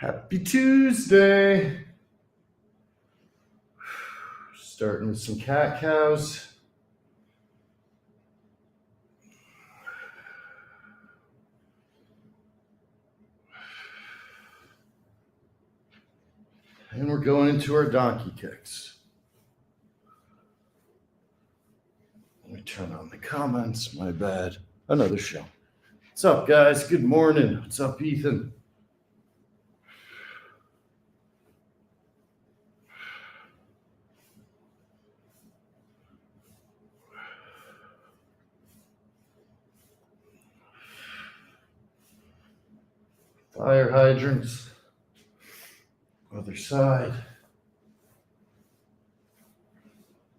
Happy Tuesday. Starting with some cat cows. And we're going into our donkey kicks. Let me turn on the comments. My bad. Another show. What's up, guys? Good morning. What's up, Ethan? Fire hydrants. Other side.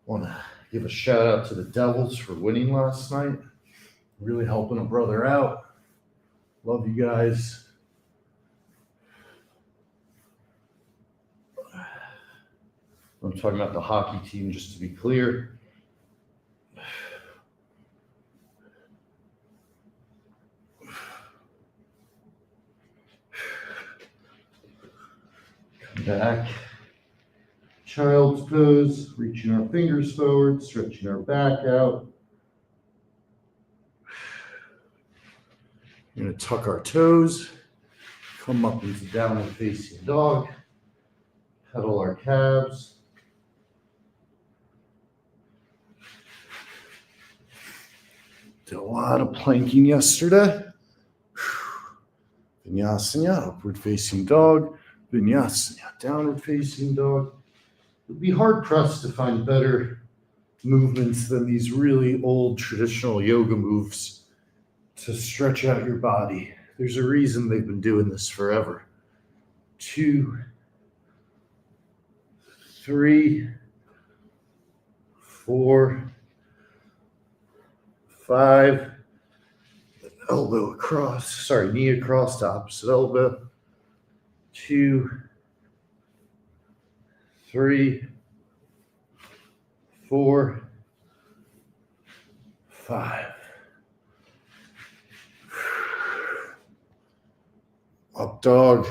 Want to give a shout out to the Devils for winning last night. Really helping a brother out. Love you guys. I'm talking about the hockey team, just to be clear. Come back. Child's pose, reaching our fingers forward, stretching our back out. We're going to tuck our toes, come up into downward facing dog, pedal our calves. Did a lot of planking yesterday. Vinyasana, upward facing dog. Vinyasana, downward facing dog. It'd be hard pressed to find better movements than these really old traditional yoga moves to stretch out your body. There's a reason they've been doing this forever. 2, 3, 4, 5. Elbow across, knee across to opposite elbow. 2, 3, 4, 5. Up dog.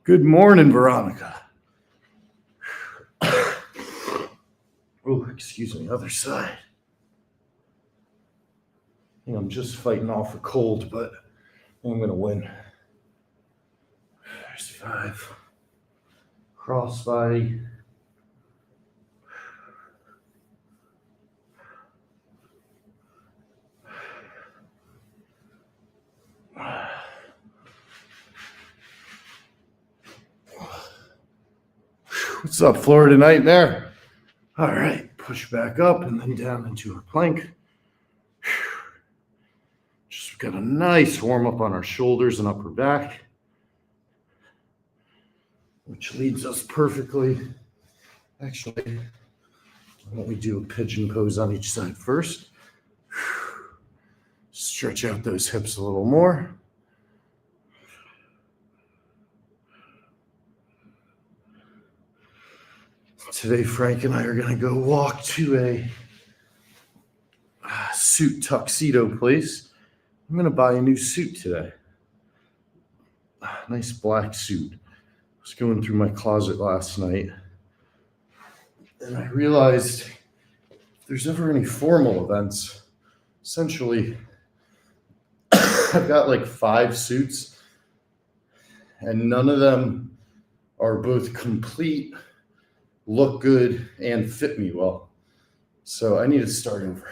Good morning, Veronica. Oh, excuse me, other side. I think I'm just fighting off a cold, but I'm going to win. There's 5. Crossbody. What's up, Florida Nightmare? All right, push back up and then down into our plank. Just got a nice warm up on our shoulders and upper back, which leads us perfectly. Actually, why don't we do a pigeon pose on each side first? Stretch out those hips a little more. Today, Frank and I are going to go walk to a suit tuxedo place. I'm going to buy a new suit today. Nice black suit. I was going through my closet last night, and I realized if there's ever any formal events, essentially, I've got like 5 suits, and none of them are both complete, look good, and fit me well. So I need to start over.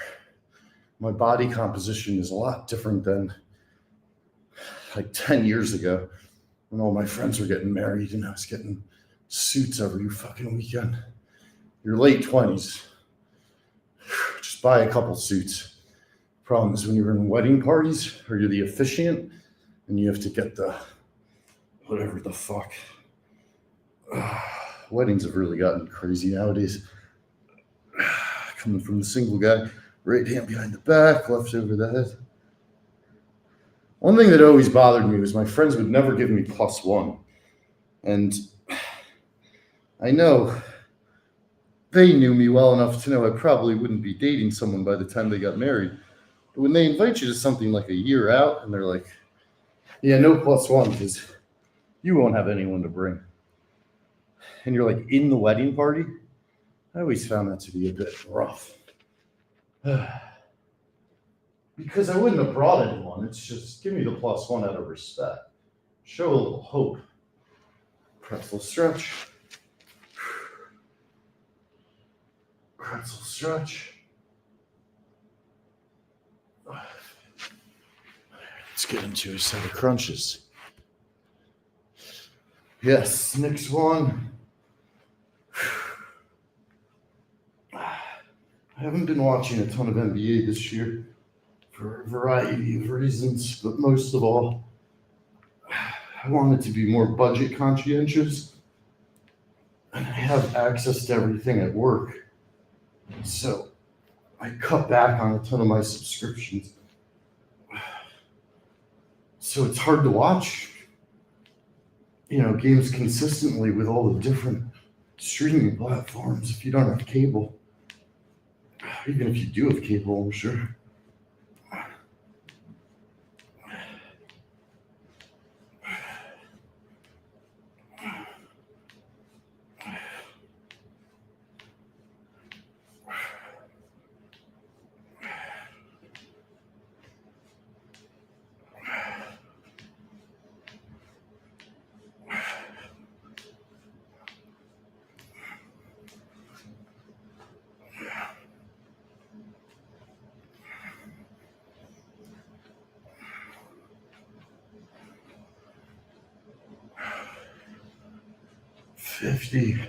My body composition is a lot different than like 10 years ago when all my friends were getting married and I was getting suits every fucking weekend. Your late 20s, just buy a couple suits. Problem is when you're in wedding parties or you're the officiant and you have to get the whatever the fuck. Weddings have really gotten crazy nowadays. Coming from the single guy, right hand behind the back, left over the head. One thing that always bothered me was my friends would never give me +1. And I know they knew me well enough to know I probably wouldn't be dating someone by the time they got married. But when they invite you to something like a year out and they're like, yeah, no +1, because you won't have anyone to bring. And you're like in the wedding party. I always found that to be a bit rough. Because I wouldn't have brought anyone. It's just give me the +1 out of respect. Show a little hope. Pretzel stretch. Pretzel stretch. Let's get into a set of crunches. Yes, next one. I haven't been watching a ton of NBA this year for a variety of reasons, but most of all, I wanted to be more budget conscientious, and I have access to everything at work. So I cut back on a ton of my subscriptions. So it's hard to watch, games consistently with all the different streaming platforms if you don't have cable. Even if you do have cable, I'm sure. $50.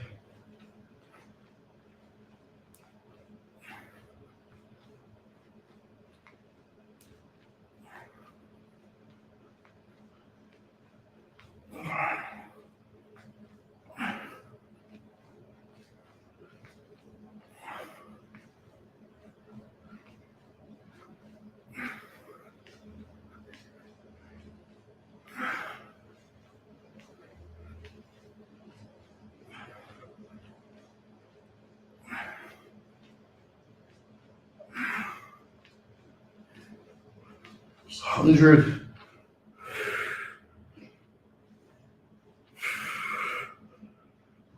$100.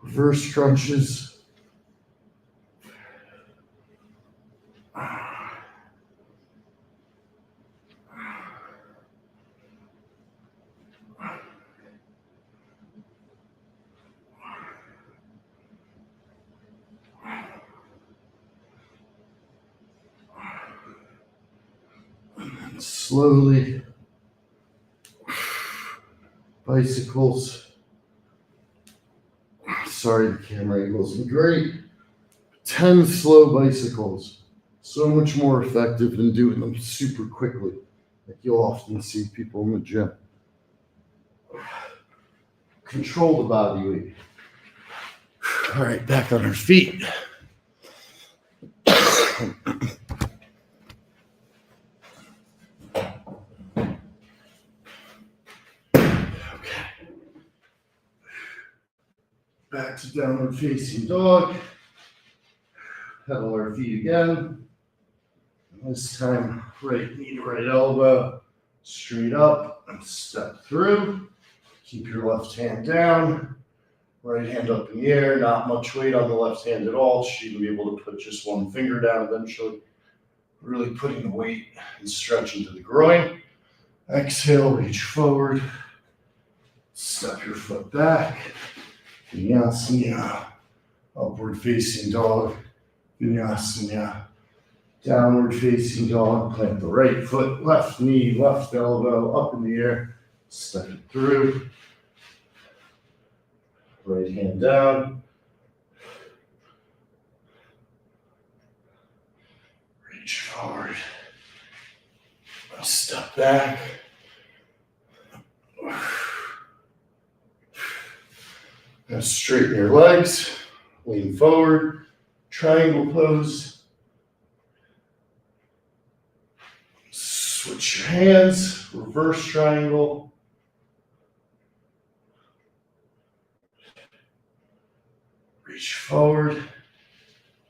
Reverse crunches. And slowly, bicycles. Sorry, the camera angle isn't great. 10 slow bicycles. So much more effective than doing them super quickly, like you'll often see people in the gym. Control the body weight. All right, back on our feet. Back to downward facing dog. Pedal our feet again. This time, right knee to right elbow, straight up and step through. Keep your left hand down, right hand up in the air, not much weight on the left hand at all. She'll even be able to put just one finger down eventually. Really putting the weight and stretch into the groin. Exhale, reach forward. Step your foot back. Vinyasana. Upward facing dog. Vinyasana. Downward facing dog. Plant the right foot, left knee, left elbow up in the air. Step it through. Right hand down. Reach forward. Step back. Now straighten your legs. Lean forward. Triangle pose. Switch your hands. Reverse triangle. Reach forward.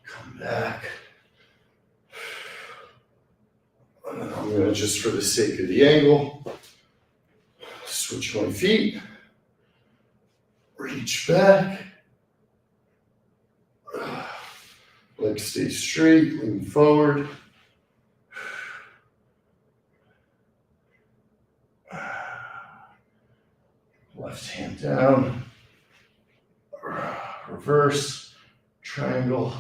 Come back. And then I'm going to, just for the sake of the angle, switch my feet. Reach back. Legs stay straight, lean forward. Left hand down. Reverse. Triangle.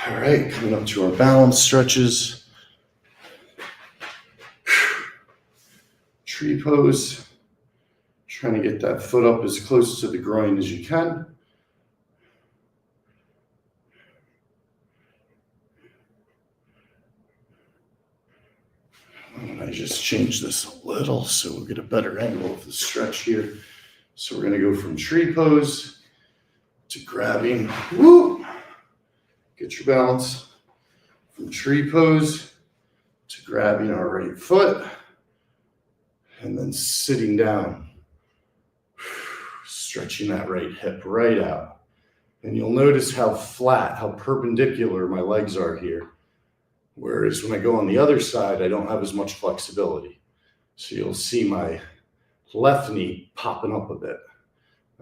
All right, coming up to our balance stretches. Tree pose. Trying to get that foot up as close to the groin as you can. And I just change this a little so we'll get a better angle of the stretch here. So we're going to go from tree pose to grabbing. Woo! Get your balance. From tree pose to grabbing our right foot and then sitting down. Stretching that right hip right out. And you'll notice how flat, how perpendicular my legs are here. Whereas when I go on the other side, I don't have as much flexibility. So you'll see my left knee popping up a bit.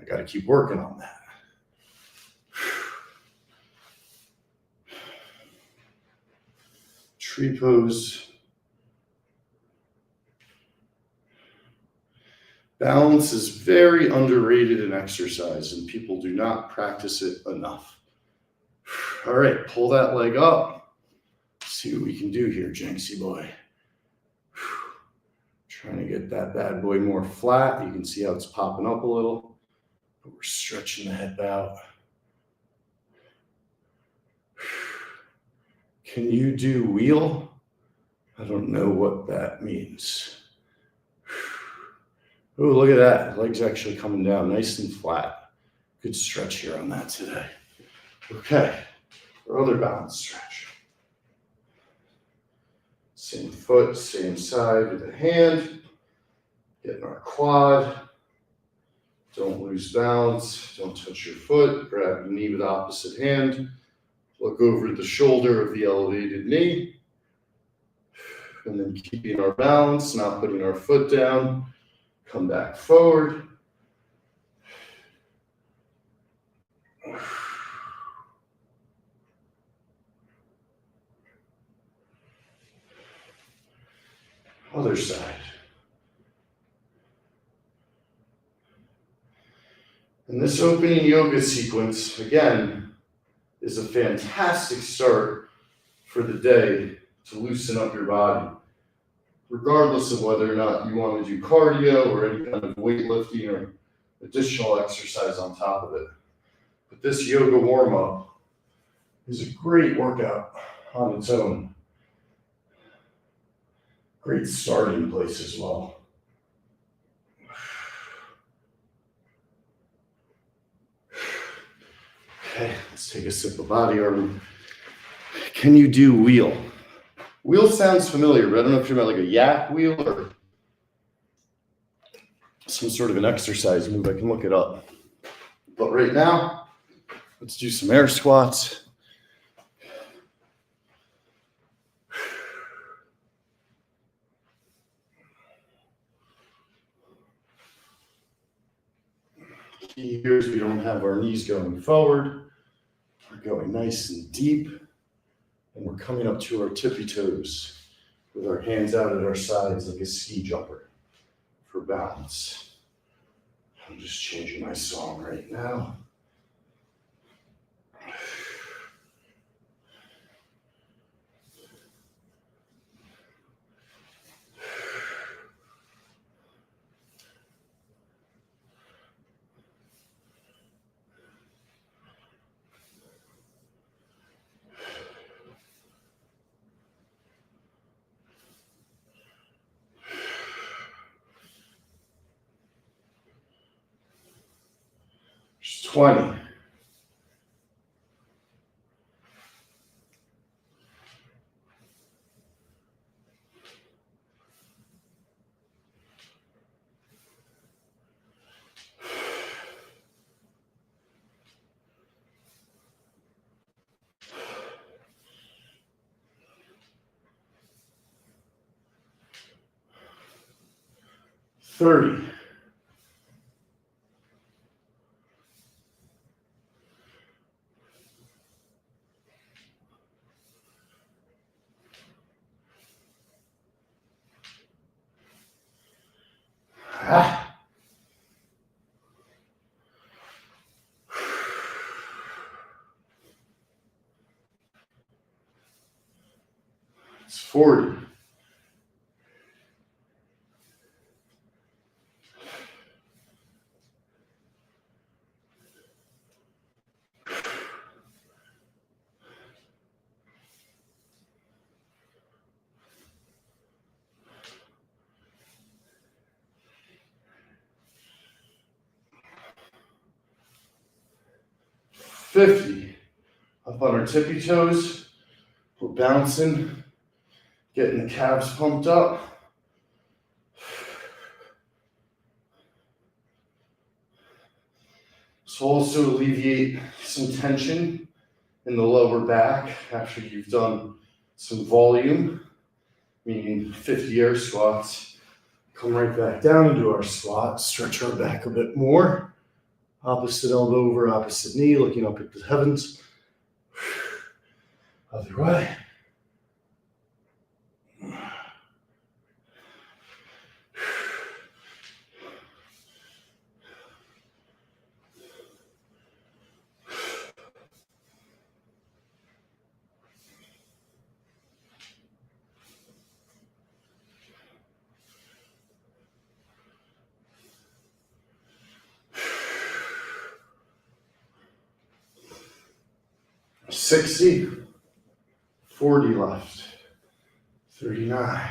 I got to keep working on that. Tree pose. Balance is very underrated in exercise, and people do not practice it enough. All right, pull that leg up. See what we can do here, Jenksy boy. Trying to get that bad boy more flat. You can see how it's popping up a little, but we're stretching the hip out. Can you do wheel? I don't know what that means. Oh, look at that. Legs actually coming down nice and flat. Good stretch here on that today. Okay, our other balance stretch. Same foot, same side with the hand. Getting our quad. Don't lose balance. Don't touch your foot. Grab your knee with the opposite hand. Look over the shoulder of the elevated knee. And then keeping our balance, not putting our foot down. Come back forward. Other side. And this opening yoga sequence, again, is a fantastic start for the day to loosen up your body, regardless of whether or not you want to do cardio or any kind of weightlifting or additional exercise on top of it. But this yoga warm-up is a great workout on its own. Great starting place as well. Okay, let's take a sip of body armor. Can you do wheel? Wheel sounds familiar, but I don't know if you're about like a yak wheel or some sort of an exercise move. I can look it up. But right now, let's do some air squats. Key here is we don't have our knees going forward. We're going nice and deep. And we're coming up to our tippy toes with our hands out at our sides like a ski jumper for balance. I'm just changing my song right now. Just 20. 30. It's 40. $50. Up on our tippy toes. We're bouncing, getting the calves pumped up. This will also alleviate some tension in the lower back after you've done some volume, meaning 50 air squats. Come right back down into our squat, stretch our back a bit more. Opposite elbow over opposite knee, looking up at the heavens. Other way. $60, 40 left, 39.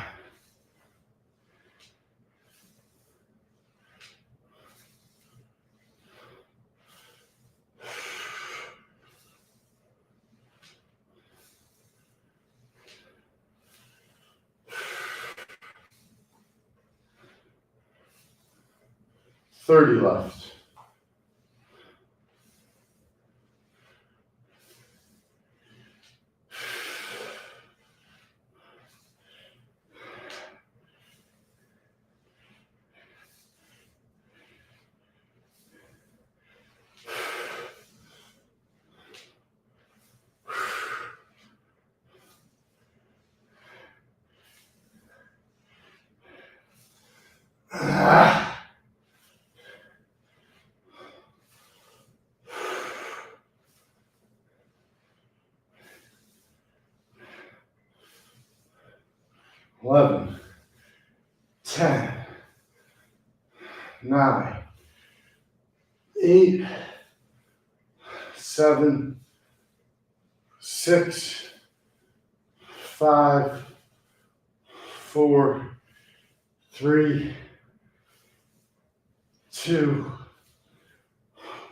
$30 left. Ah. 11, 10, 9, 8, 7, 6, 5, 4, 3, 2,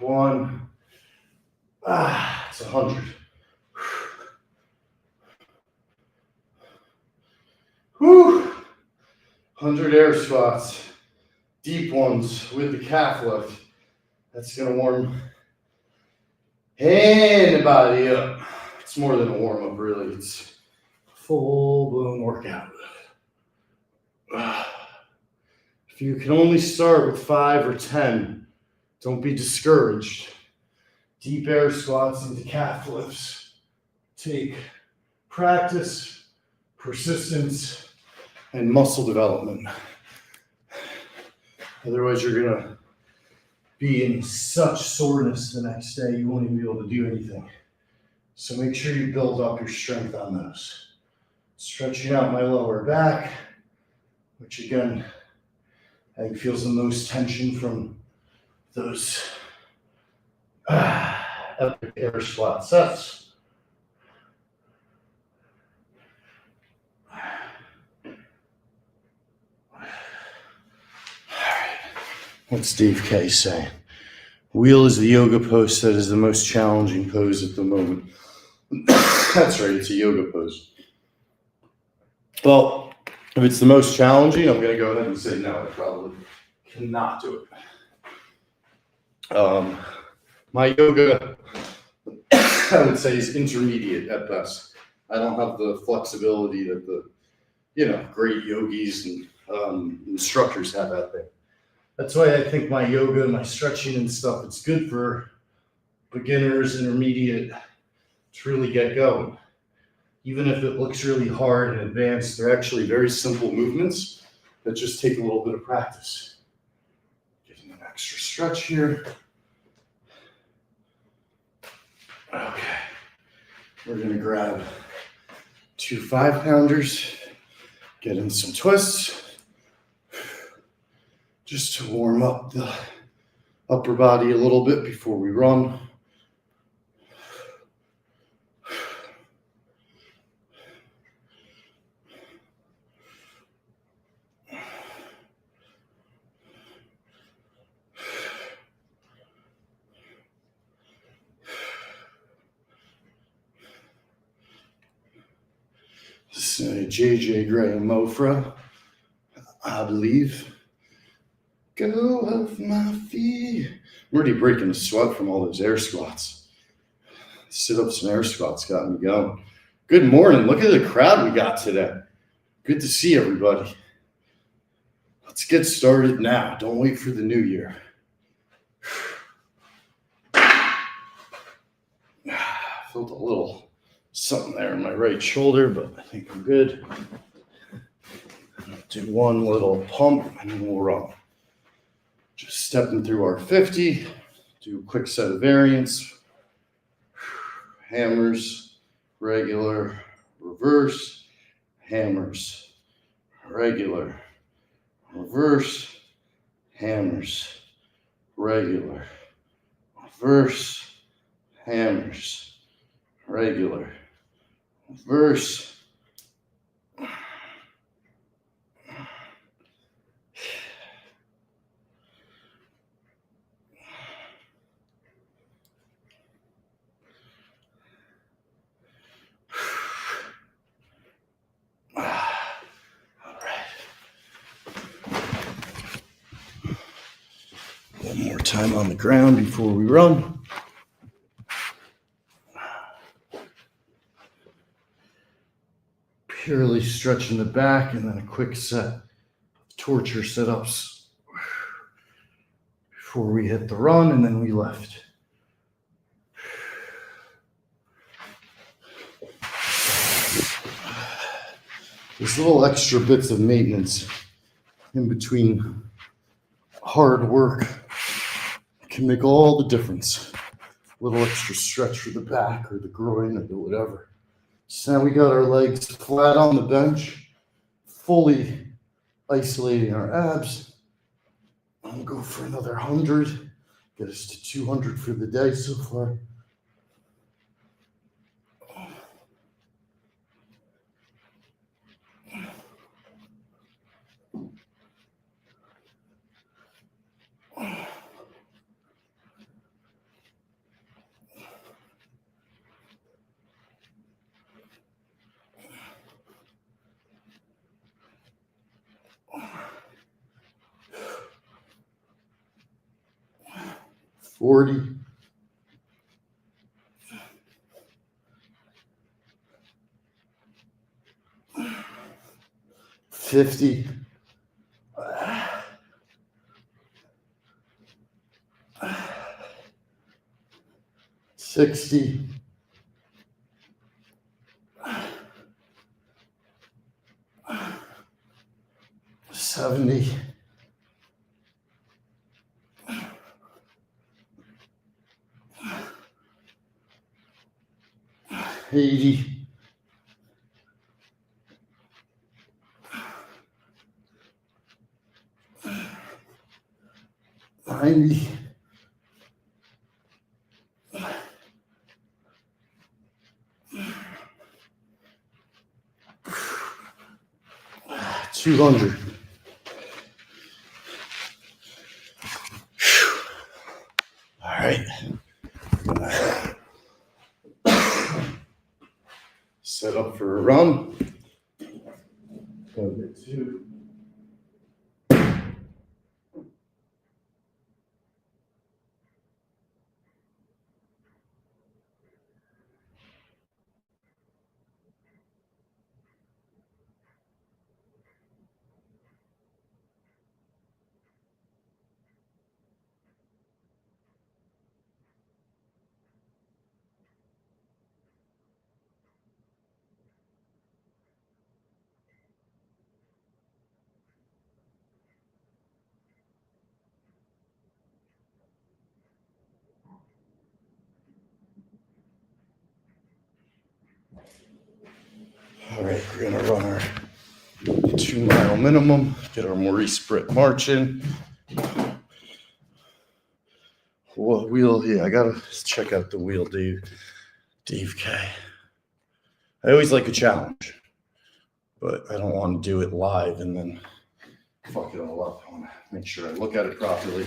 1. It's 100. Whew. 100 air squats, deep ones with the calf lift. That's gonna warm anybody up. It's more than a warm up, really. It's a full-blown workout. If you can only start with 5 or 10, don't be discouraged. Deep air squats into calf lifts take practice, persistence, and muscle development. Otherwise, you're gonna be in such soreness the next day, you won't even be able to do anything. So make sure you build up your strength on those. Stretching out my lower back, which again, I think feels the most tension from those epic air squat sets. What's Dave K say? Wheel is the yoga pose that is the most challenging pose at the moment. That's right, it's a yoga pose. Well, if it's the most challenging, I'm going to go ahead and say no, I probably cannot do it. My yoga, I would say, is intermediate at best. I don't have the flexibility that the, great yogis and instructors have out there. That's why I think my yoga and my stretching and stuff, it's good for beginners, intermediate, to really get going. Even if it looks really hard and advanced, they're actually very simple movements that just take a little bit of practice. Getting an extra stretch here. Okay, we're gonna grab 2 5-pounders, get in some twists, just to warm up the upper body a little bit before we run. This is JJ Graham Mofra, I believe. Go off my feet. I'm already breaking a sweat from all those air squats. Sit-ups and air squats got me going. Good morning. Look at the crowd we got today. Good to see everybody. Let's get started now. Don't wait for the new year. Felt a little something there in my right shoulder, but I think I'm good. Do one little pump and then we'll run. Just stepping through our 50. Do a quick set of variants. Hammers, regular, reverse, hammers, regular, reverse, hammers, regular, reverse, hammers, regular, reverse. One more time on the ground before we run. Purely stretching the back and then a quick set of torture sit-ups before we hit the run and then we lift. There's little extra bits of maintenance in between hard work can make all the difference. A little extra stretch for the back or the groin or the whatever. So now we got our legs flat on the bench, fully isolating our abs. I'm gonna go for another 100, get us to 200 for the day so far. $40. 50. 60. 70. 80. 90. 200. All right. Set up for a run. Go get 2. All right, we're gonna run our 2 mile minimum, get our Maurice Britt marching. Wheel, yeah, I gotta check out the wheel, Dave K. I always like a challenge, but I don't want to do it live and then fuck it all up. I want to make sure I look at it properly.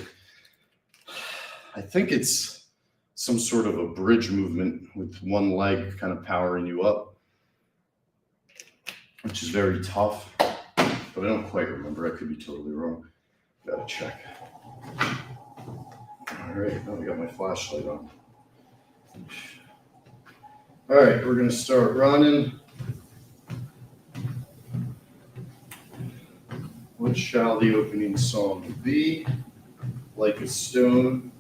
I think it's some sort of a bridge movement with one leg kind of powering you up, which is very tough, but I don't quite remember. I could be totally wrong. Gotta check. All right, now I got my flashlight on. All right, we're gonna start running. What shall the opening song be? Like a Stone,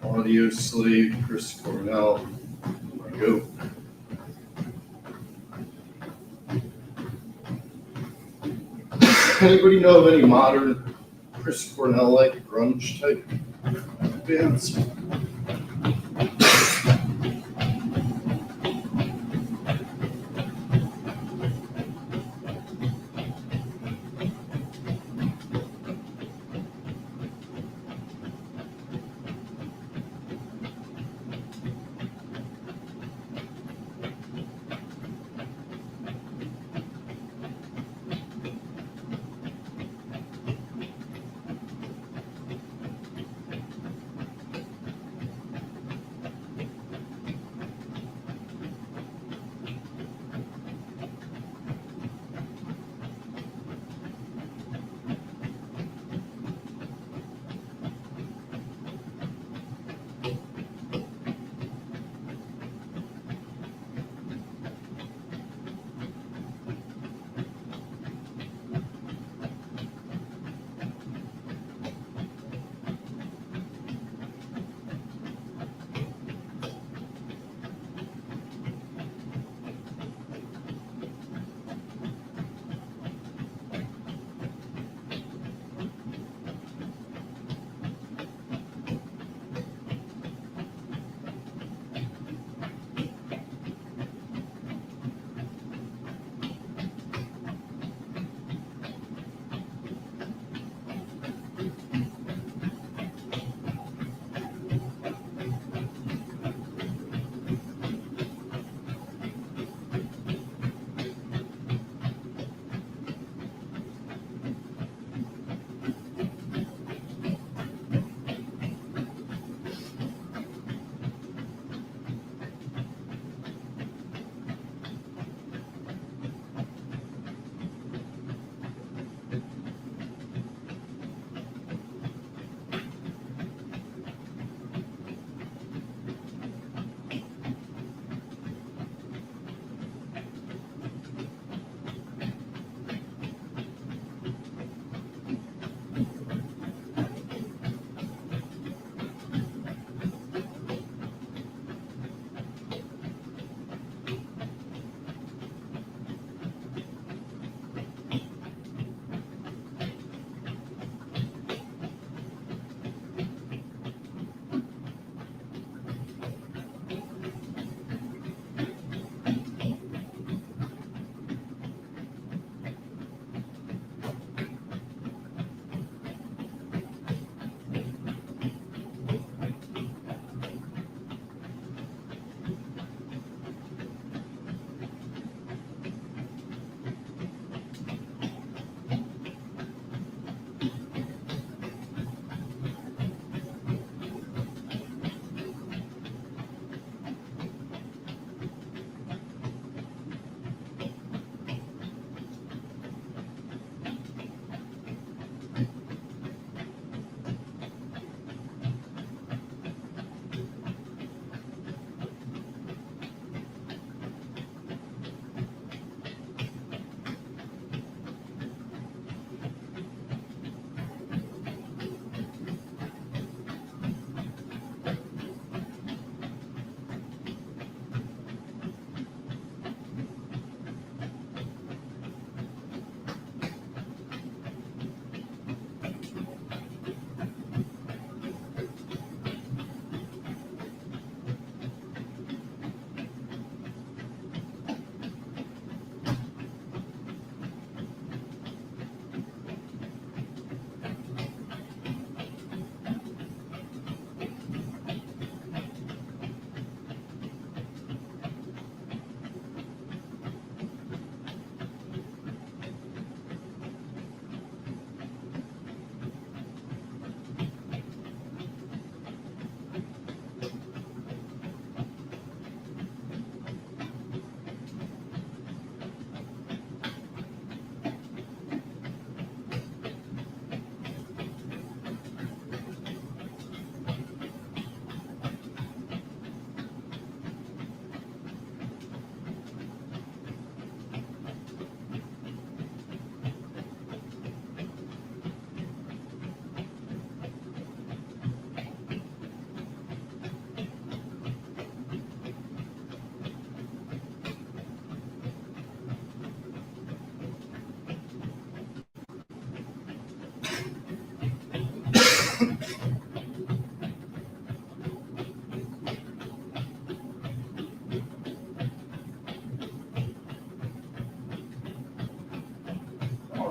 Audio Slave, Chris Cornell. There we go. Anybody know of any modern Chris Cornell like grunge type bands?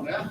Yeah.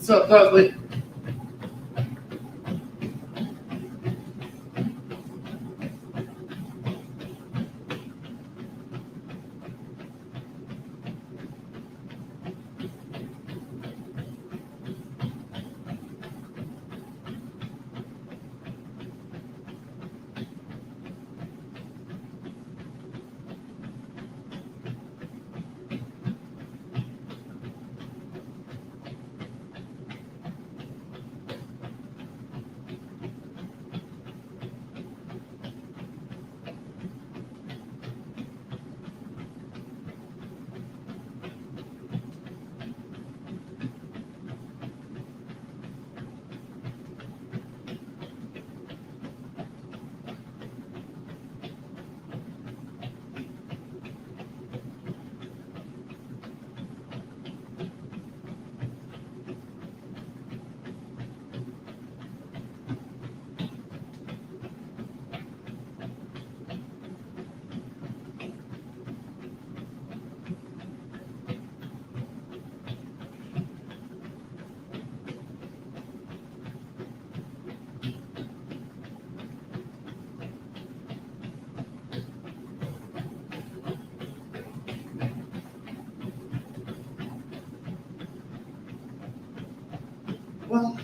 What's up, Dudley? Well,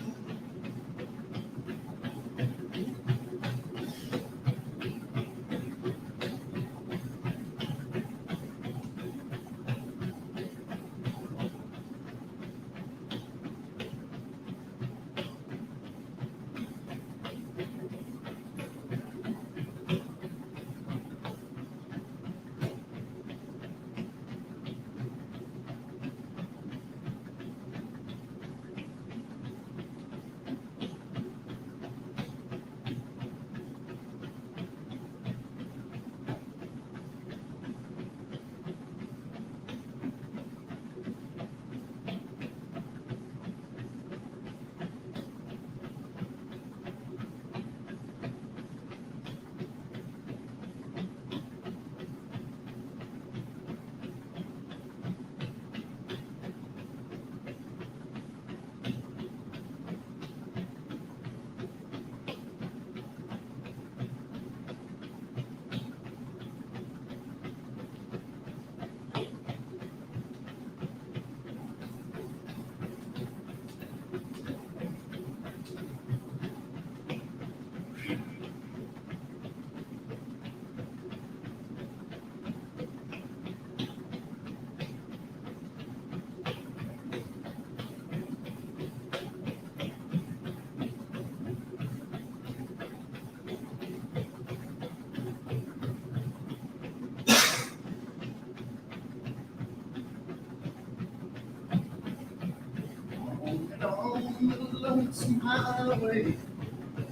on and on the lonesome highway,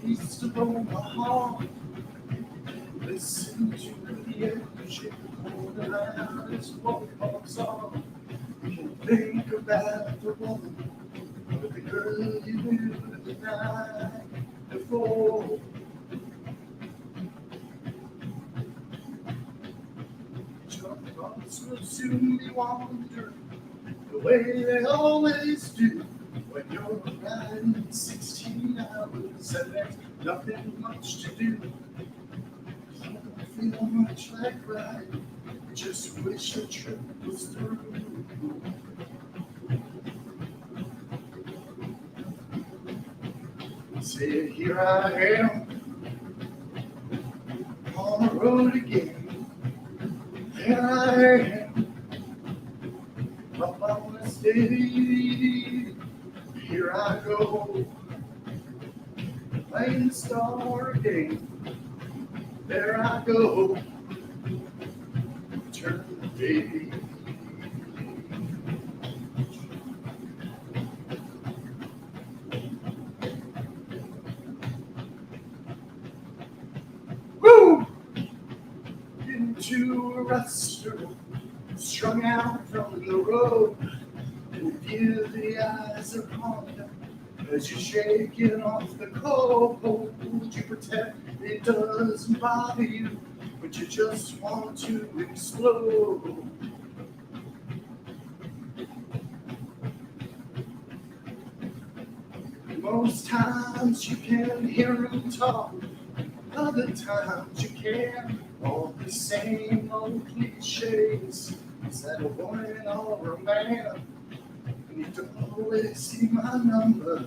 east of Omaha. Listen to the engine rolling out its walks on. Think about the woman with the girl you knew the night before. Your thoughts will soon be wandering the way they always do when you're riding 16 hours and there's nothing much to do. You don't feel much like riding, just wish the trip was through. Say, here I am on the road again. Here I am up on the steady. Here I go, playing the star again. There I go, turn the page. Woo! Into a restaurant, strung out from the road. And feel the eyes upon you as you're shaking off the cold. You pretend it doesn't bother you, but you just want to explode. Most times you can hear them talk, other times you can't. All the same old cliches. Is that a woman or a man? You don't always see my number.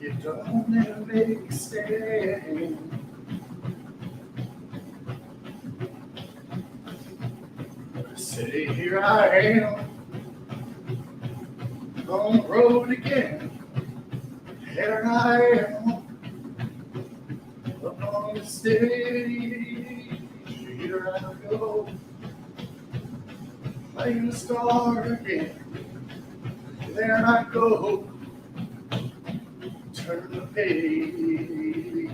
You don't ever make a stand. Say, here I am on the road again. Here I am up on the stage. Here I go, playing the star again. There I go, turn the page.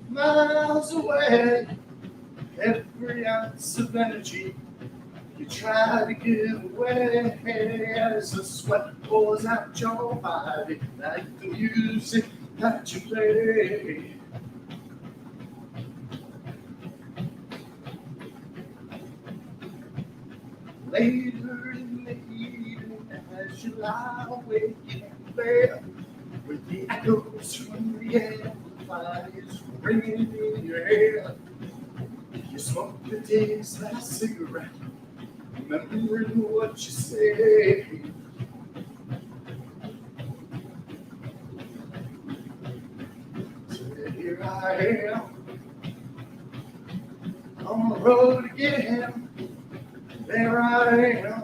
Miles away, every ounce of energy you try to give away as the sweat pours out your body like the music that you play. Later in the evening, as you lie awake in bed, with the echoes from the amplifiers ringing in your head. You smoke the day's last cigarette, remembering what you said. So here I am on the road again. There I am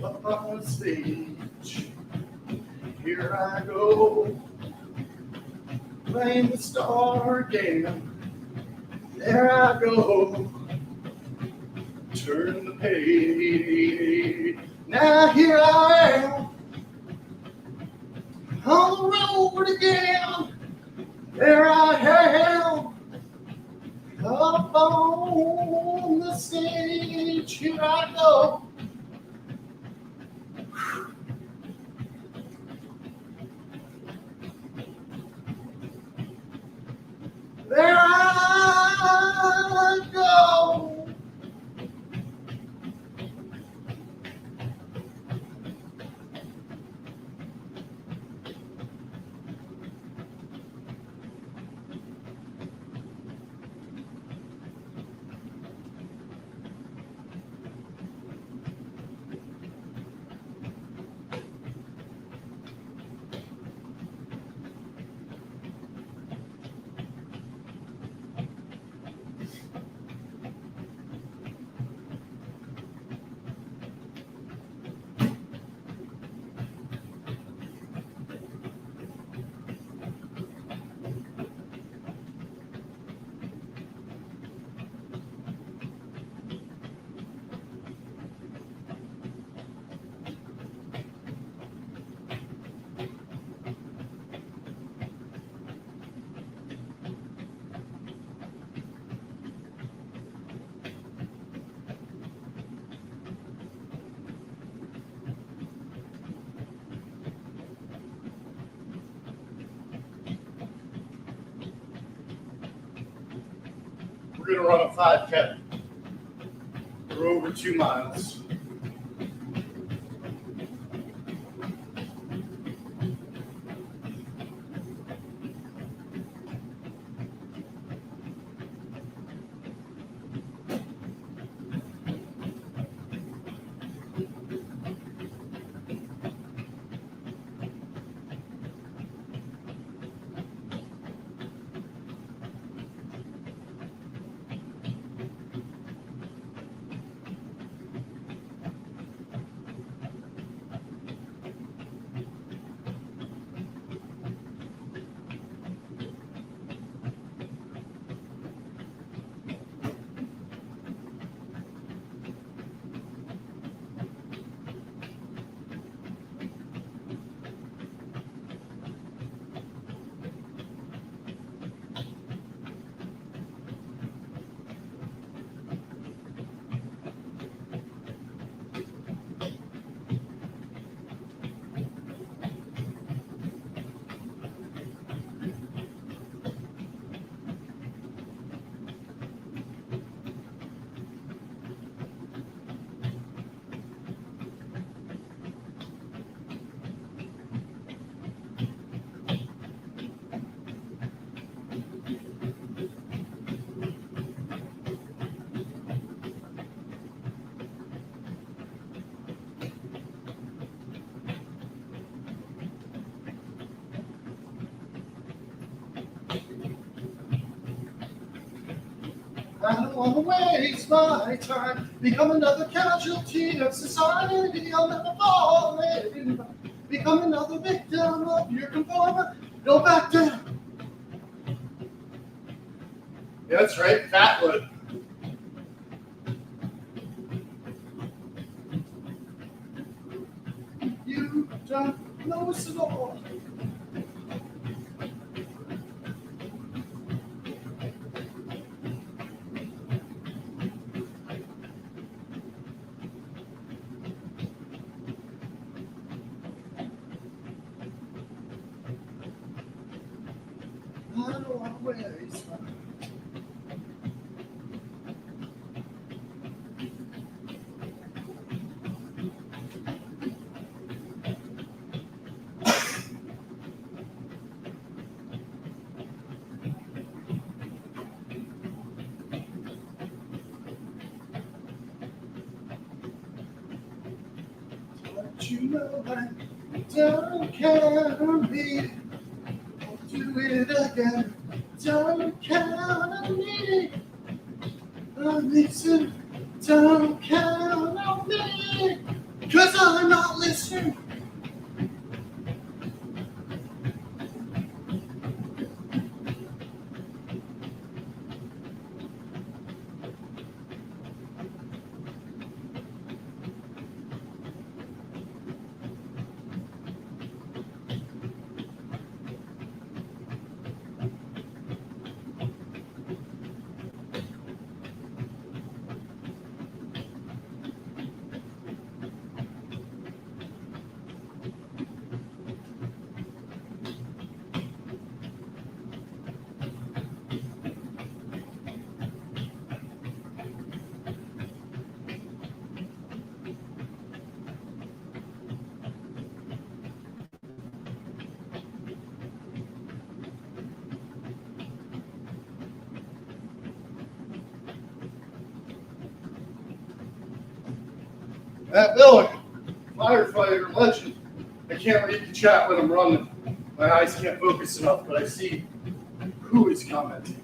up on the stage. Here I go, playing the star again. There I go, turn the page. Now here I am on the road again. There I am up on the stage. Here I go. There I go. We're going to run a 5K. We're over 2 miles. I don't want to waste my time, become another casualty of society. I'll never fall in, become another victim of your conformity. Go back down. Yeah, that's right, Fatwood. You don't know us at all. I don't want to waste my time. you know that don't count on me. I'll do it again. Don't count on me. Listen, don't count on me. 'Cause I'm not listening. Matt Miller, firefighter, legend. I can't read the chat when I'm running. My eyes can't focus enough, but I see who is commenting.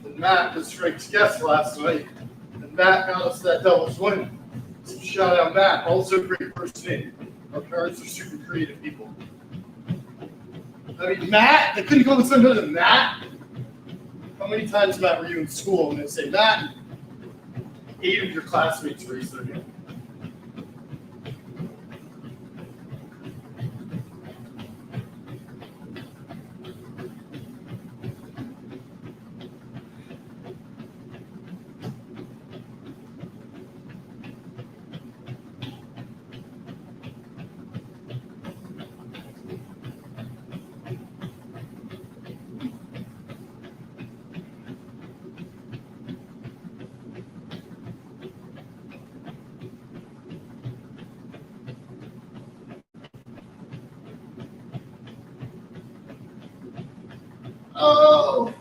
And Matt was Frank's guest last night, and Matt got us that Devils win. So shout out Matt, also a great first name. Our parents are super creative people. I mean, Matt, they couldn't go with something other than Matt. How many times, Matt, were you in school and they say, Matt, 8 of your classmates raised their hand? Oh!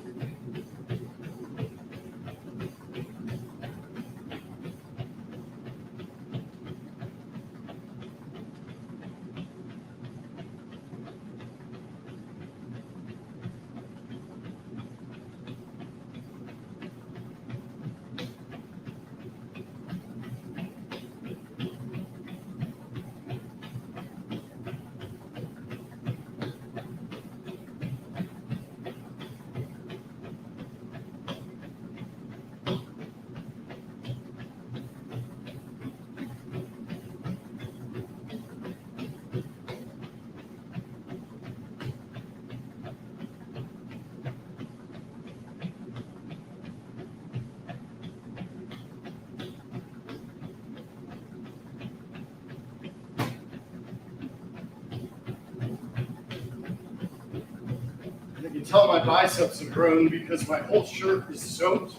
You can tell my biceps have grown because my whole shirt is soaked,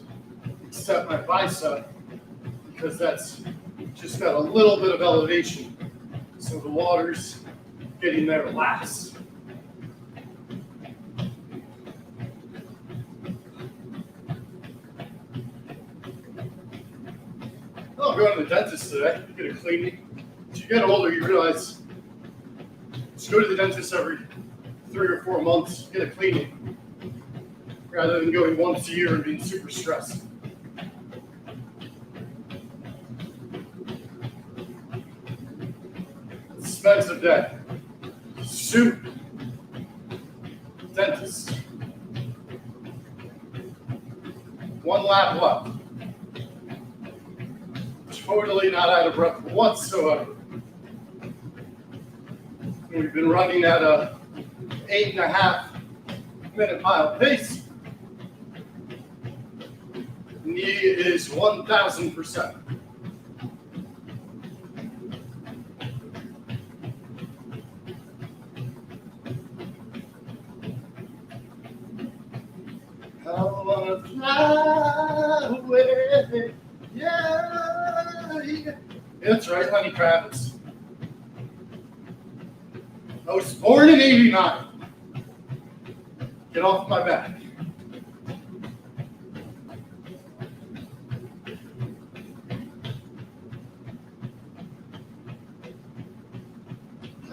except my bicep, because that's just got a little bit of elevation. So the water's getting there last. Oh, I'm going to the dentist today. Get a cleaning. As you get older, you realize just go to the dentist every 3 or 4 months, get a cleaning, rather than going once a year and being super stressed. Expensive day. Soup. Dentist. 1 lap left. Totally not out of breath whatsoever. We've been running at a 8.5 minute mile pace. Knee is 1,000%. I wanna fly away. Yeah. That's right, Lenny Kravitz. I was born in '89. Get off my back.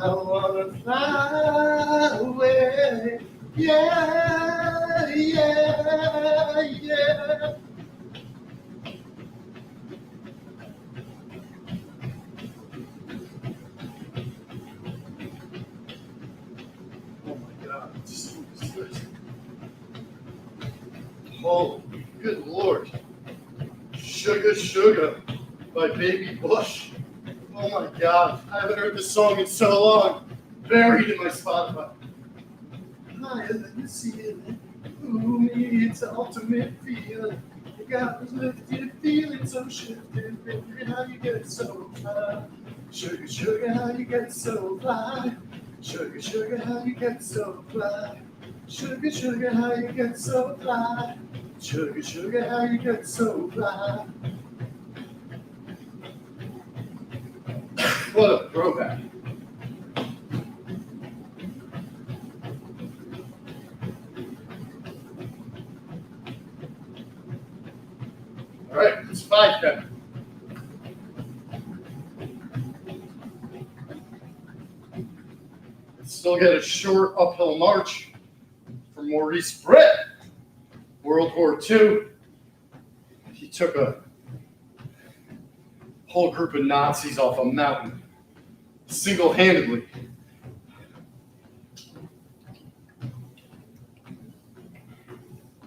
I wanna fly away. Yeah, yeah, yeah. Oh my God. Oh, good Lord. Sugar, Sugar by Baby Bush. Oh my God. I haven't heard this song in so long. Buried in my Spotify. Higher than the ceiling. Ooh, me, it's the ultimate feeling. You got me lifted, feeling so shifted. Baby, how you get so high? Sugar, Sugar, how you get so fly? Sugar, Sugar, how you get so fly? Sugar, Sugar, how you get so fly? Sugar, Sugar, how you get so fly? What a throwback. All right, it's 5:10. Still get a short uphill march for Maurice Brett. World War II. He took a whole group of Nazis off a mountain single-handedly.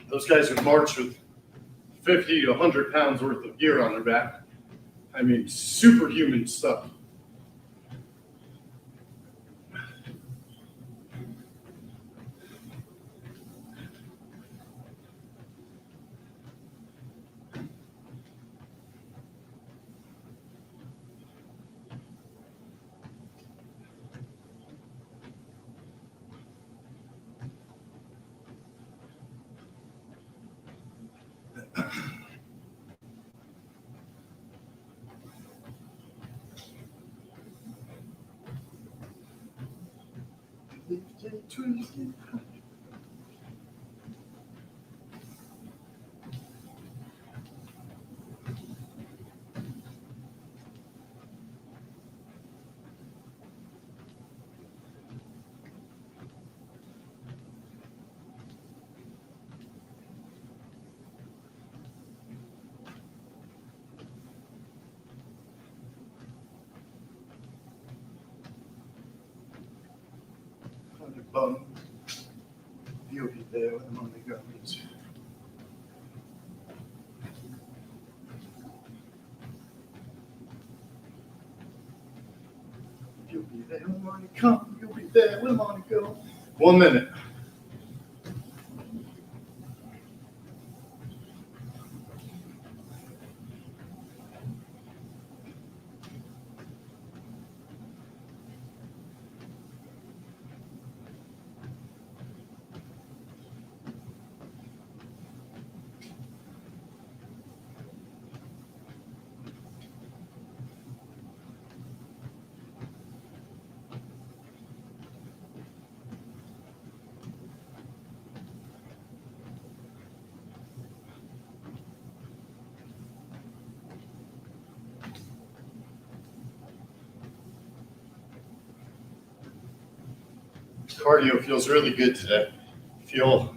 Those guys would march with 50 to 100 pounds worth of gear on their back. I mean, superhuman stuff. Bum. You'll be there when I'm on the guns. You'll be there when I'm come. You'll be there when I'm on the go. 1 minute. Cardio feels really good today. Feel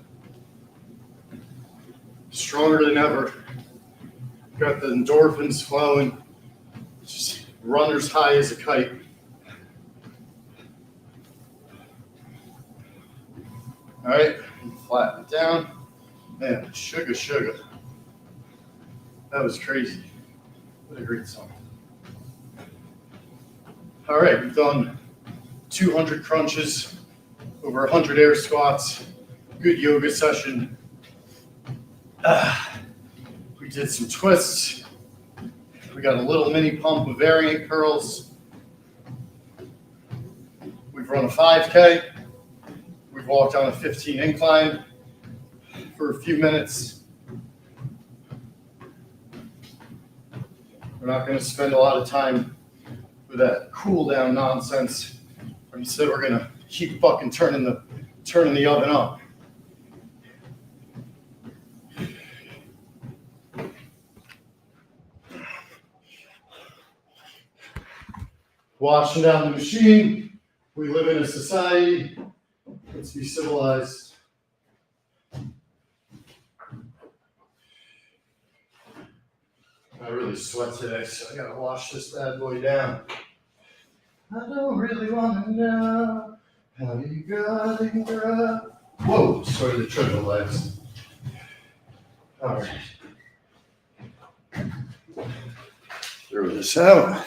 stronger than ever. Got the endorphins flowing. Just runner's high as a kite. All right, flatten it down. Man, Sugar, Sugar. That was crazy. What a great song. All right, we've done 200 crunches, over 100 air squats, good yoga session. We did some twists. We got a little mini pump of variant curls. We've run a 5K. We've walked on a 15 incline for a few minutes. We're not going to spend a lot of time with that cool down nonsense. Instead, we're going to keep fucking turning the oven up. Washing down the machine. We live in a society. Let's be civilized. I really sweat today, so I gotta wash this bad boy down. I don't really want to know how you got it, girl. Whoa, sorry to triple legs. All right. Throw this out.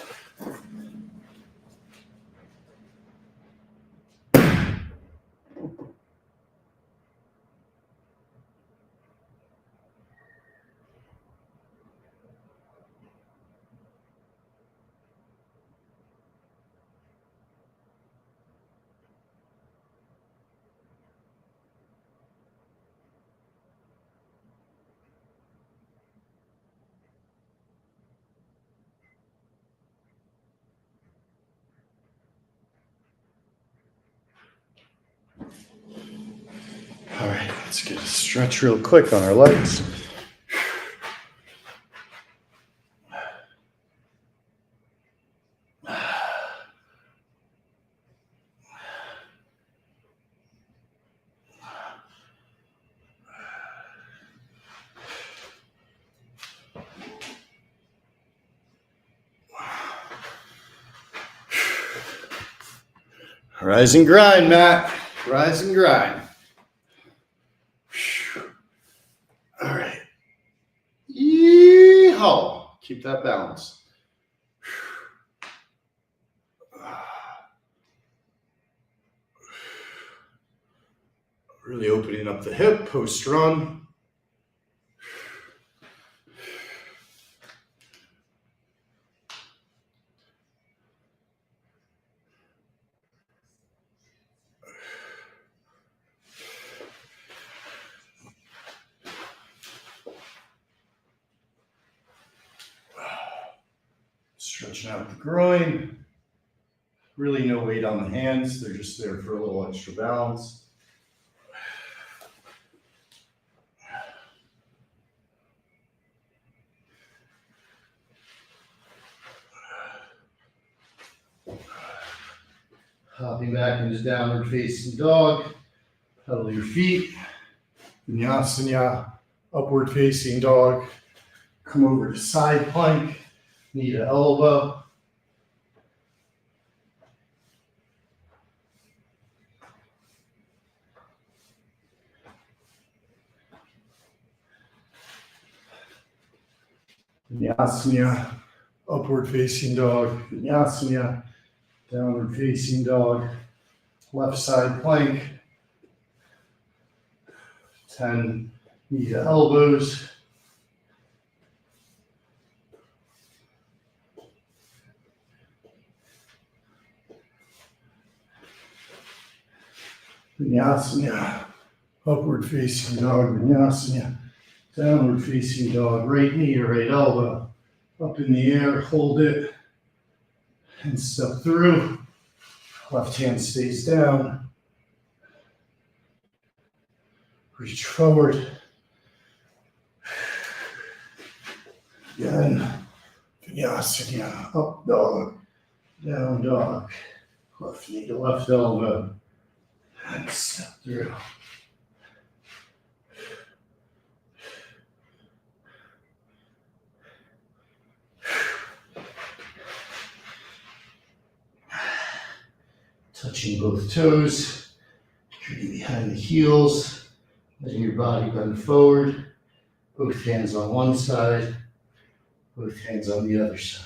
All right, let's get a stretch real quick on our legs. Rise and grind, Matt. Rise and grind. All right. Yeehaw. Keep that balance. Really opening up the hip, post run. Stretching out the groin. Really no weight on the hands. They're just there for a little extra balance. Hopping back into downward facing dog. Pedal your feet. Vinyasana, upward facing dog. Come over to side plank, knee to elbow. Vinyasana, upward facing dog. Vinyasana, downward facing dog. Left side plank. 10 knee to elbows. Vinyasana, upward facing dog. Vinyasana, downward facing dog. Right knee to right elbow. Up in the air, hold it, and step through. Left hand stays down. Reach forward. Again, Vinyasana, up dog, down dog. Left knee to left elbow, and step through. Touching both toes, turning behind the heels, letting your body bend forward. Both hands on one side, both hands on the other side.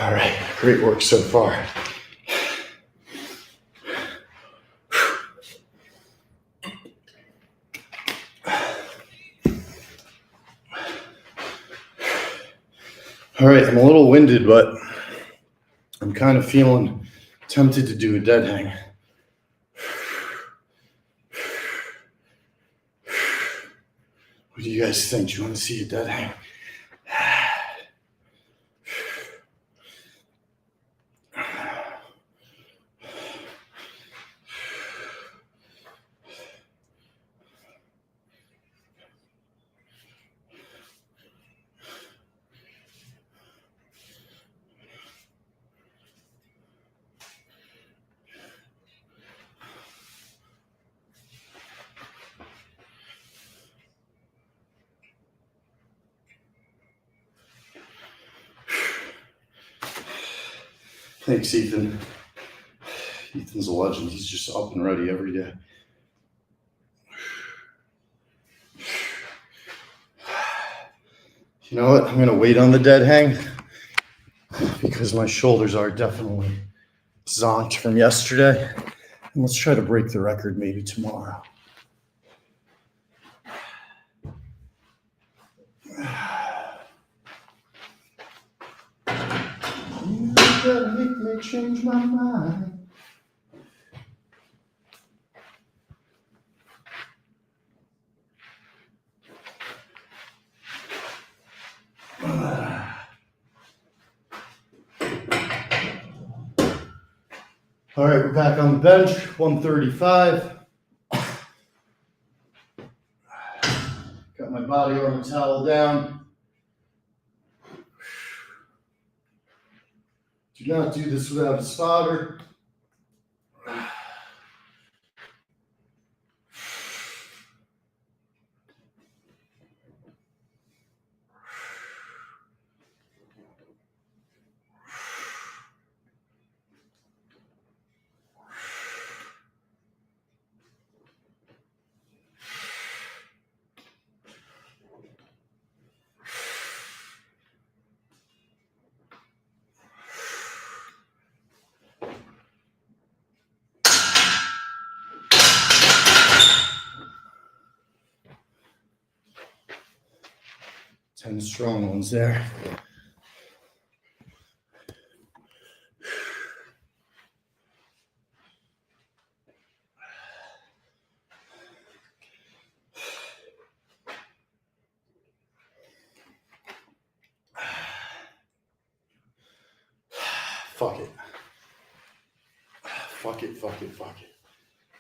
All right, great work so far. All right, I'm a little winded, but I'm kind of feeling tempted to do a dead hang. What do you guys think? Do you want to see a dead hang? Thanks, Ethan. Ethan's a legend. He's just up and ready every day. You know what? I'm going to wait on the dead hang because my shoulders are definitely zonked from yesterday. And let's try to break the record maybe tomorrow. You gotta make me change my mind. All right, we're back on the bench, 135. Got my body armor towel down. Do not do this without a spotter. Ten strong ones there. Fuck it. Fuck it, fuck it, fuck it.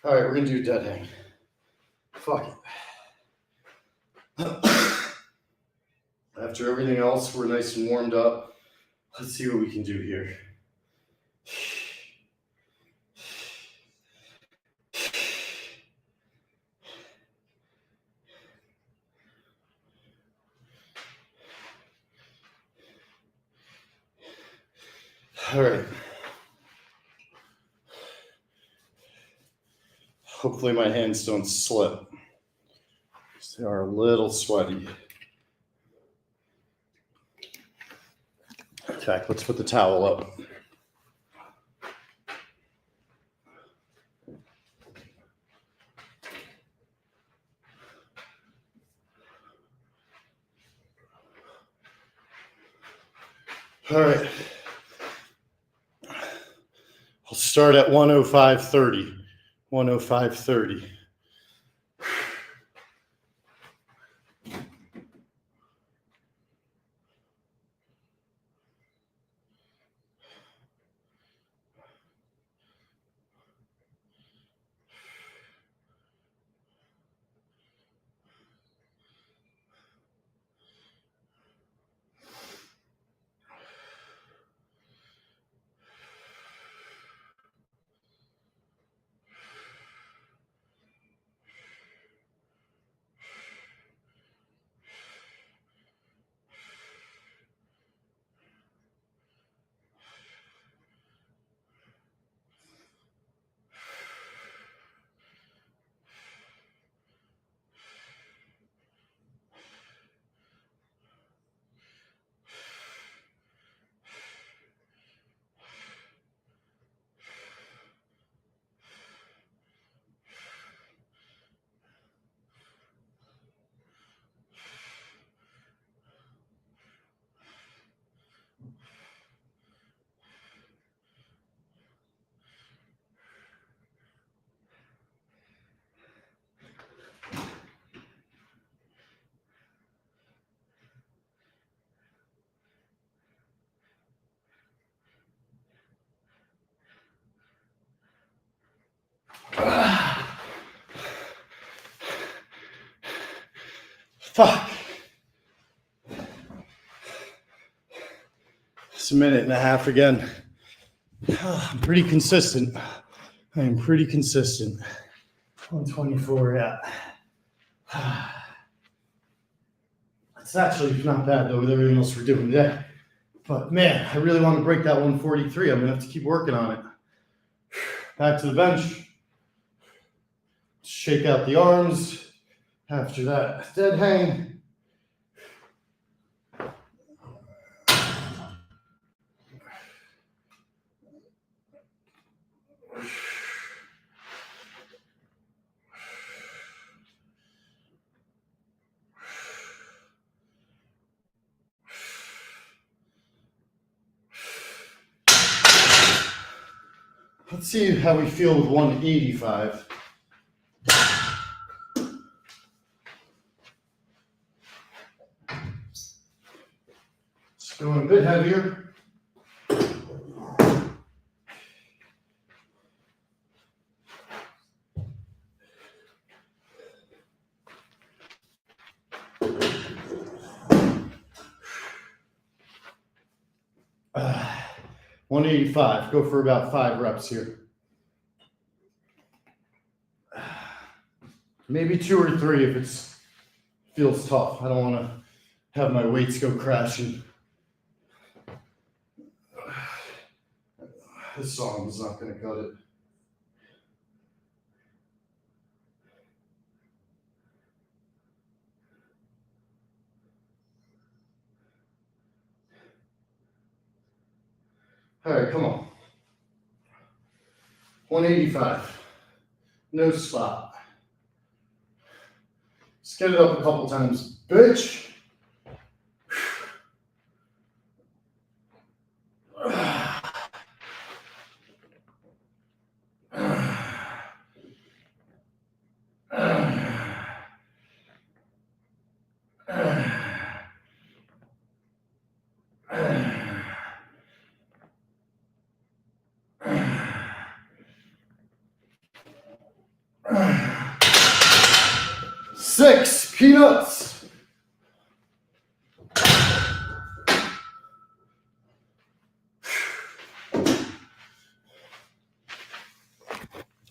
All right, we're gonna do a dead hang. Fuck it. After everything else, we're nice and warmed up. Let's see what we can do here. All right. Hopefully my hands don't slip. They are a little sweaty. In fact, let's put the towel up. All right. I'll start at 105.30. 105.30. Fuck. It's a minute and a half again. I'm pretty consistent. I am pretty consistent. 124, yeah. It's actually not bad though with everything else we're doing today. But man, I really want to break that 143. I'm gonna have to keep working on it. Back to the bench. Shake out the arms. After that, dead hang. Let's see how we feel with 185. It's going a bit heavier. Uh, 185. Go for about 5 reps here. Maybe 2 or 3 if it feels tough. I don't want to have my weights go crashing. This song is not going to cut it. All right, come on. 185. No spot. Let's get it up a couple times, bitch. Six peanuts.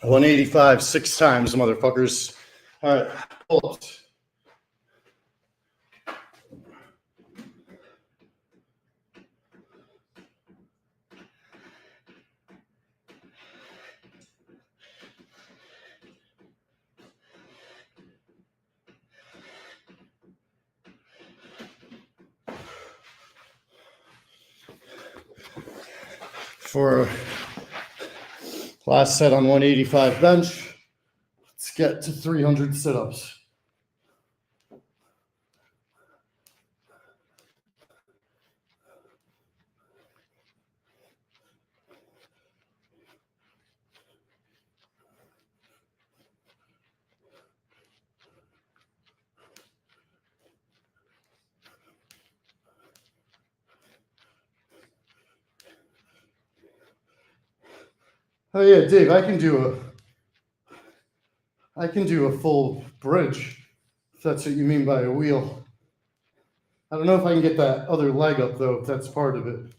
$185, 6 times, motherfuckers. All right, pull-ups. For last set on 185 bench, let's get to 300 sit-ups. Oh yeah, Dave, I can do a full bridge, if that's what you mean by a wheel. I don't know if I can get that other leg up though, if that's part of it.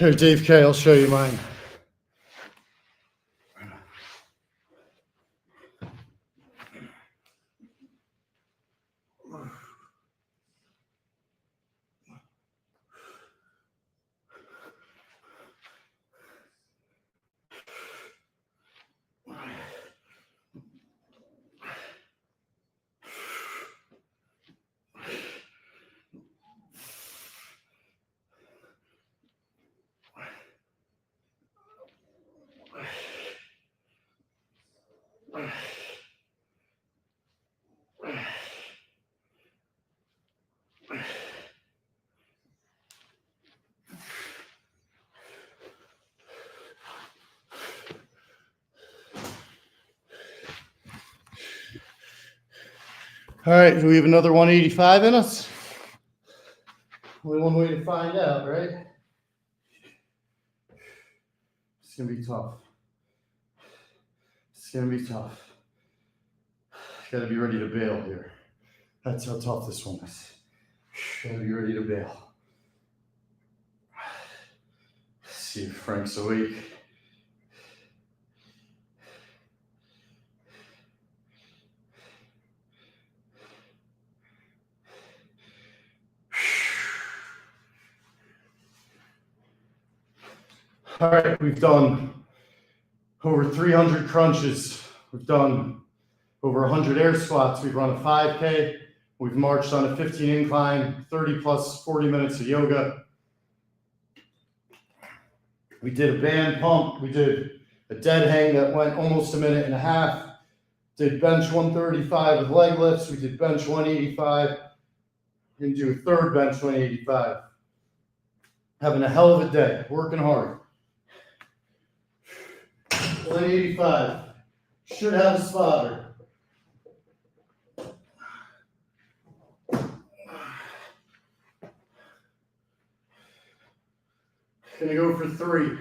Here, Dave K, I'll show you mine. All right, do we have another 185 in us? Only one way to find out, right? It's gonna be tough. It's gonna be tough. Gotta be ready to bail here. That's how tough this one is. Gotta be ready to bail. Let's see if Frank's awake. All right, we've done over 300 crunches. We've done over 100 air squats. We've run a 5K. We've marched on a 15 incline, 30 plus 40 minutes of yoga. We did a band pump. We did a dead hang that went almost a minute and a half. Did bench 135 with leg lifts. We did bench 185. We're gonna do a third bench 185. Having a hell of a day, working hard. 185. Should have a spotter. Gonna go for 3.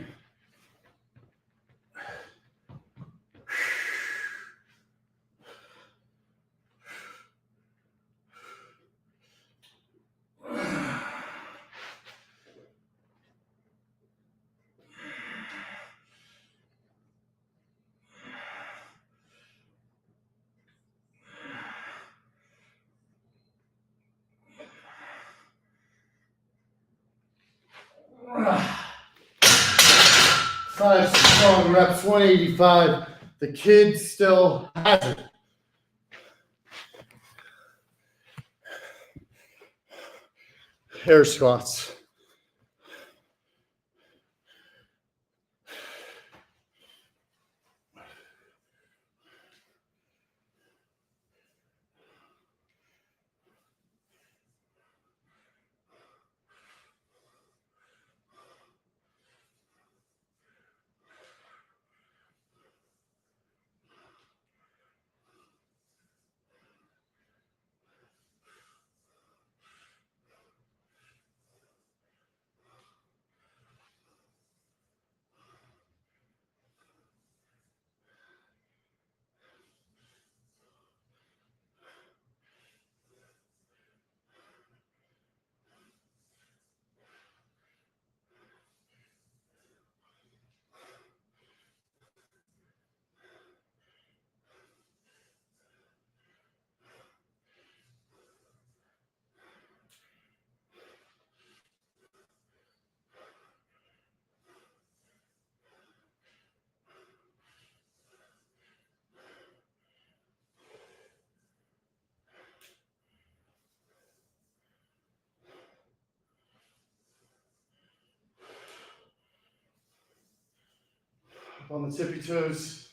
Five strong reps, 185. The kid still has it. Air squats. On the tippy toes.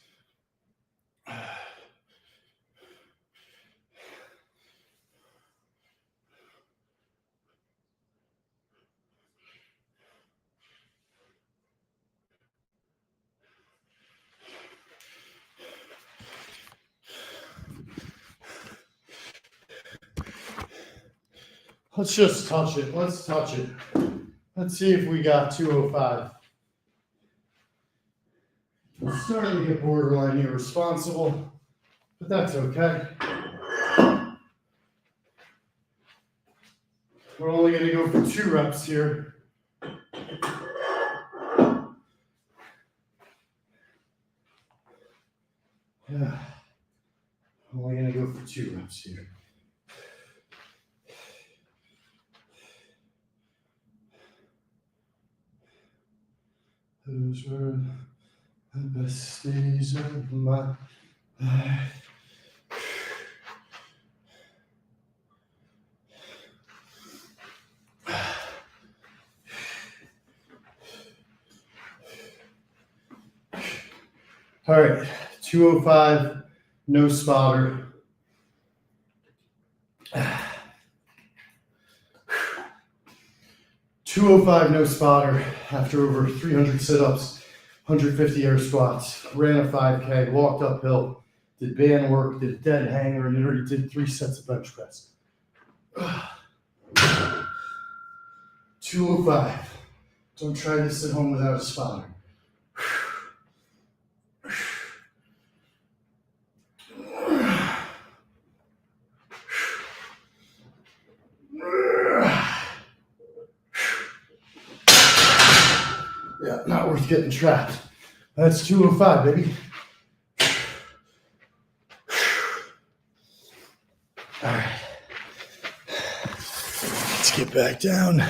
Let's just touch it. Let's touch it. Let's see if we got 205. I'm starting to get borderline irresponsible, but that's okay. We're only going to go for 2 reps here. Yeah. Only going to go for 2 reps here. Those were the best days of my life. All right, 205, no spotter. 205, no spotter after over 300 sit-ups, 150 air squats, ran a 5K, walked uphill, did band work, did dead hanger, and already did 3 sets of bench press. 205. Don't try this at home without a spotter. Yeah, not worth getting trapped. That's 205, baby. All right. Let's get back down.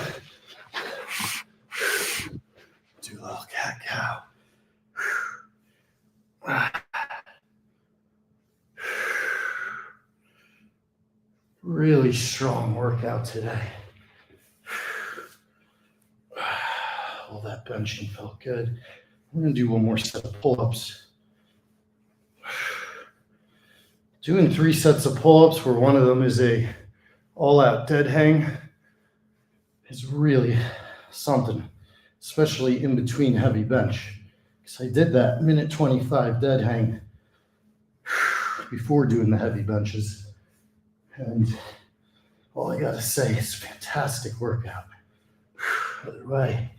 Do a little cat cow. Really strong workout today. All that benching felt good. We're going to do one more set of pull-ups. Doing 3 sets of pull-ups where one of them is a all-out dead hang is really something, especially in between heavy bench. Because I did that minute 25 dead hang before doing the heavy benches. And all I got to say is fantastic workout. Other way.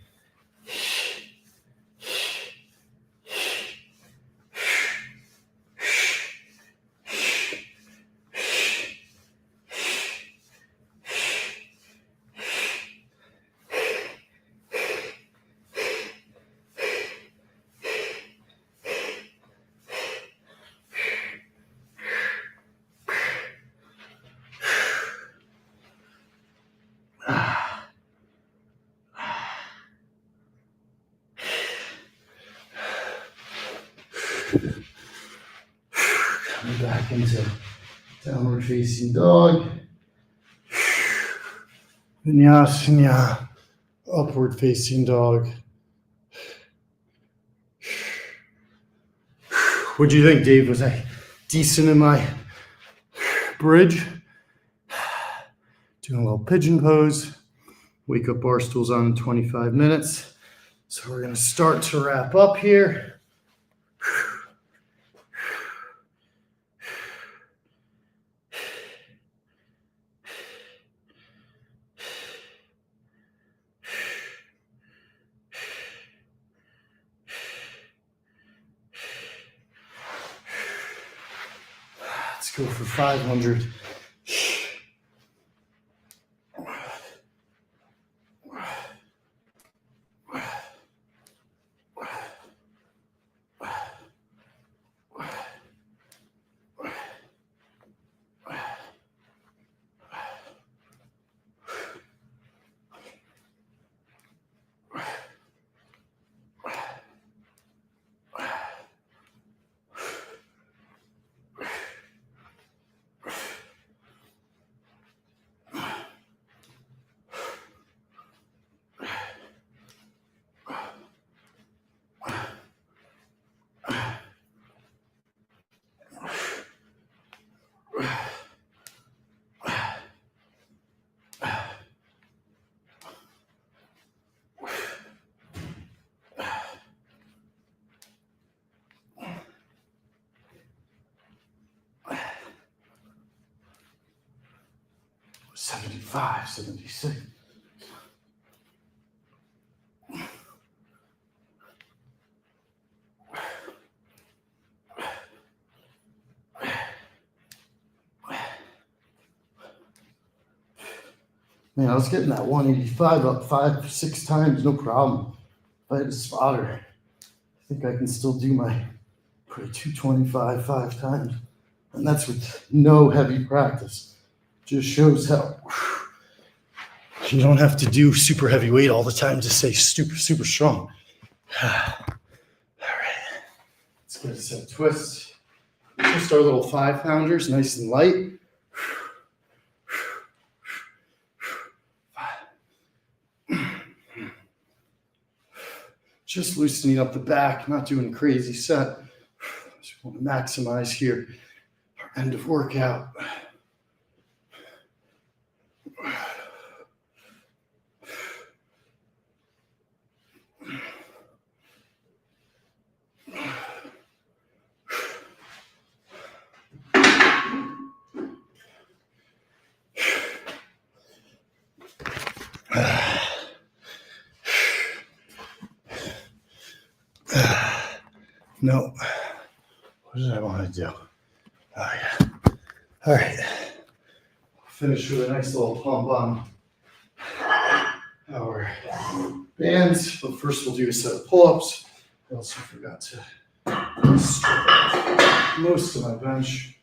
Coming back into downward facing dog. Vinyasana, upward facing dog. What'd you think, Dave? Was I decent in my bridge? Doing a little pigeon pose. Wake up bar stools on in 25 minutes. So we're going to start to wrap up here. Let's go for 500. $75, $76. Man, I was getting that 185 up 5, 6 times, no problem. If I had a spotter, I think I can still do my 225 5 times. And that's with no heavy practice. Just shows how you don't have to do super heavy weight all the time to stay super strong. All right, let's get a set of twists. Just our little 5-pounders, nice and light. Just loosening up the back, not doing a crazy set. Just want to maximize here our end of workout. No. What did I want to do? Oh, yeah. All right. Finish with a nice little pump on our bands. But first, we'll do a set of pull-ups. I also forgot to strip off most of my bench.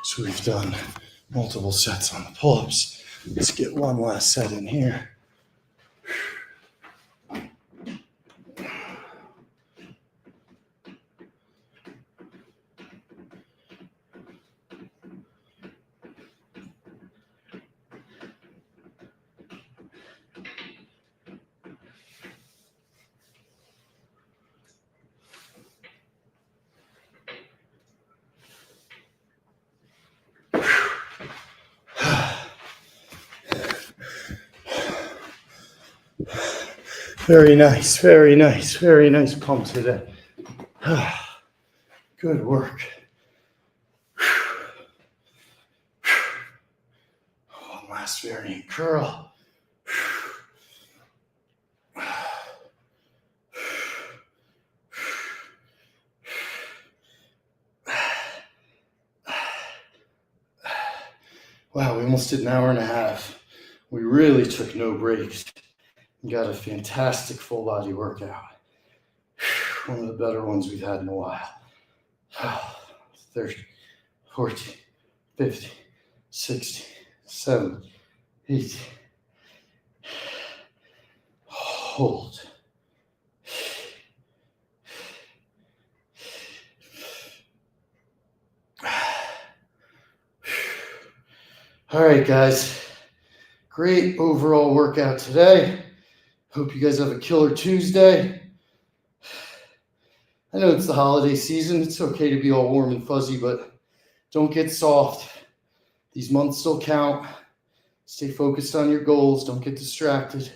So we've done multiple sets on the pull-ups. Let's get one last set in here. Very nice, very nice, very nice pump today. Good work. One last variant curl. Wow, we almost did an hour and a half. We really took no breaks. Got a fantastic full body workout. One of the better ones we've had in a while. 30, 40, 50, 60, 70, 80. Hold. All right, guys. Great overall workout today. Hope you guys have a killer Tuesday. I know it's the holiday season. It's okay to be all warm and fuzzy, but don't get soft. These months still count. Stay focused on your goals. Don't get distracted.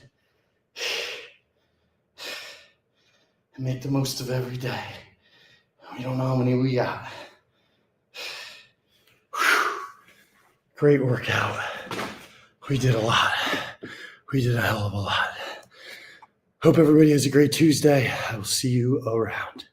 And make the most of every day. We don't know how many we got. Great workout. We did a lot. We did a hell of a lot. Hope everybody has a great Tuesday. I will see you around.